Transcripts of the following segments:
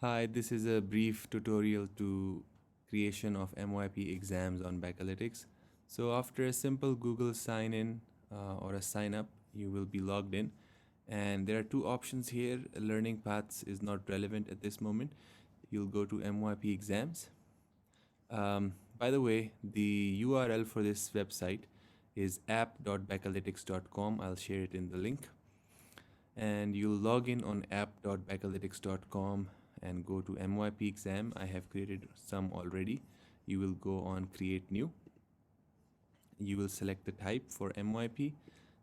Hi, this is a brief tutorial to creation of MYP exams on Baccalytics. So after a simple Google sign in or a sign up, you will be logged in. And there are two options here. Learning paths is not relevant at this moment. You'll go to MYP exams. By the way, the URL for this website is app.baccalytics.com. I'll share it in the link. And you'll log in on app.baccalytics.com and go to MYP exam. I have created some already. You will go on create new. You will select the type for MYP,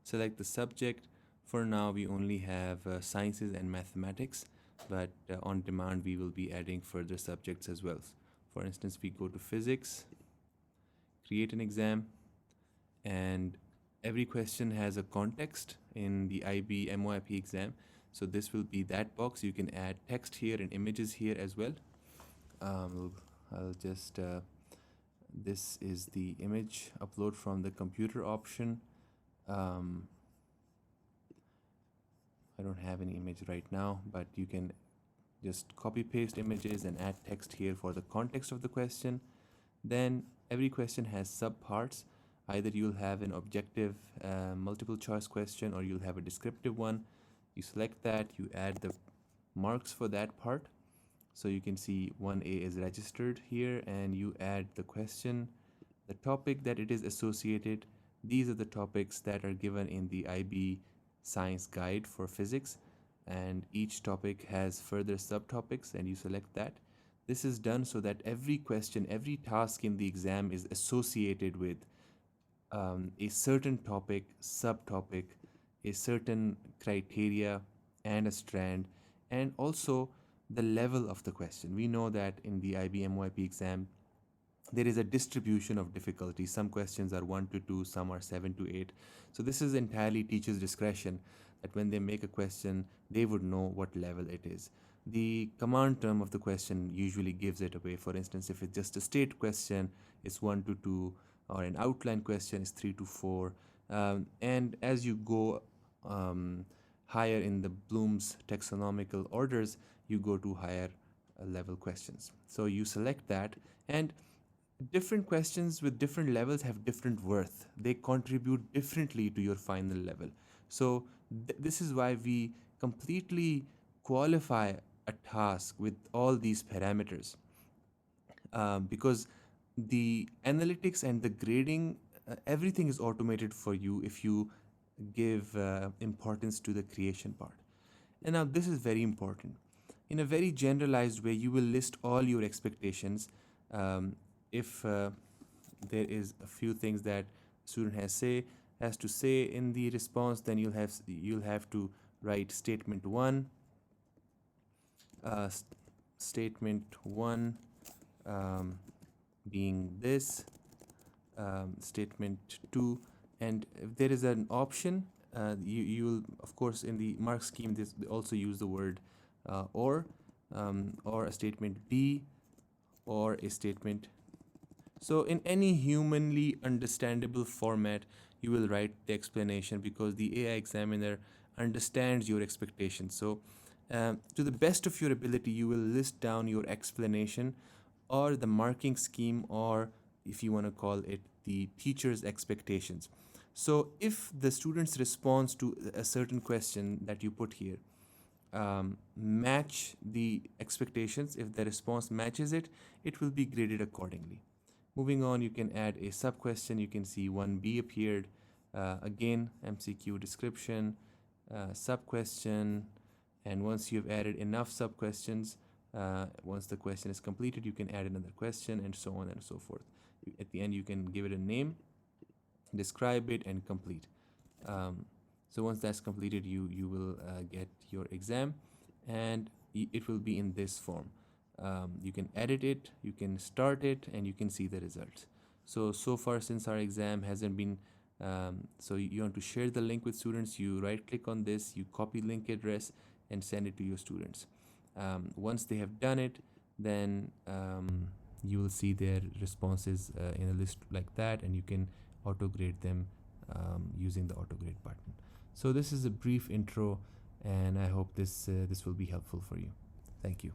select the subject. For now we only have sciences and mathematics, but on demand we will be adding further subjects as well. For instance, we go to physics, create an exam, and every question has a context in the IB MYP exam. So this will be that box. You can add text here and images here as well. I'll just this is the image upload from the computer option. I don't have any image right now, but you can just copy paste images and add text here for the context of the question. Then every question has subparts. Either you'll have an objective multiple choice question or you'll have a descriptive one. You select that, you add the marks for that part. So you can see 1A is registered here, and you add the question, the topic that it is associated. These are the topics that are given in the IB science guide for physics, and each topic has further subtopics, and you select that. This is done so that every question, every task in the exam is associated with a certain topic, subtopic, a certain criteria and a strand, and also the level of the question. We know that in the IB MYP exam, there is a distribution of difficulty. Some questions are 1 to 2, some are 7 to 8. So this is entirely teacher's discretion, that when they make a question, they would know what level it is. The command term of the question usually gives it away. For instance, if it's just a state question, it's 1 to 2, or an outline question is 3 to 4. And as you go higher in the Bloom's taxonomical orders, you go to higher level questions. So you select that, and different questions with different levels have different worth. They contribute differently to your final level. So this is why we completely qualify a task with all these parameters, because the analytics and the grading, everything is automated for you if you give importance to the creation part. And now this is very important. In a very generalized way, you will list all your expectations. If there is a few things that student has to say in the response, then you'll have to write statement 1, statement 1 being this, statement 2, and if there is an option, you will, of course, in the mark scheme, this also use the word or a statement B or a statement. So in any humanly understandable format, you will write the explanation, because the AI examiner understands your expectations. So to the best of your ability, you will list down your explanation or the marking scheme, or if you want to call it, the teacher's expectations. So if the student's response to a certain question that you put here match the expectations, if the response matches it, it will be graded accordingly. Moving on, you can add a sub question. You can see 1B appeared. Again, MCQ description, sub question, and once you've added enough sub questions, once the question is completed, you can add another question, and so on and so forth. At the end, you can give it a name, describe it, and complete. So once that's completed, you will get your exam, and it will be in this form. You can edit it, you can start it, and you can see the results. So far, since our exam hasn't been, so you want to share the link with students, you right click on this, you copy link address and send it to your students. Once they have done it, then you will see their responses in a list like that, and you can auto grade them using the auto grade button. So this is a brief intro, and I hope this will be helpful for you. Thank you.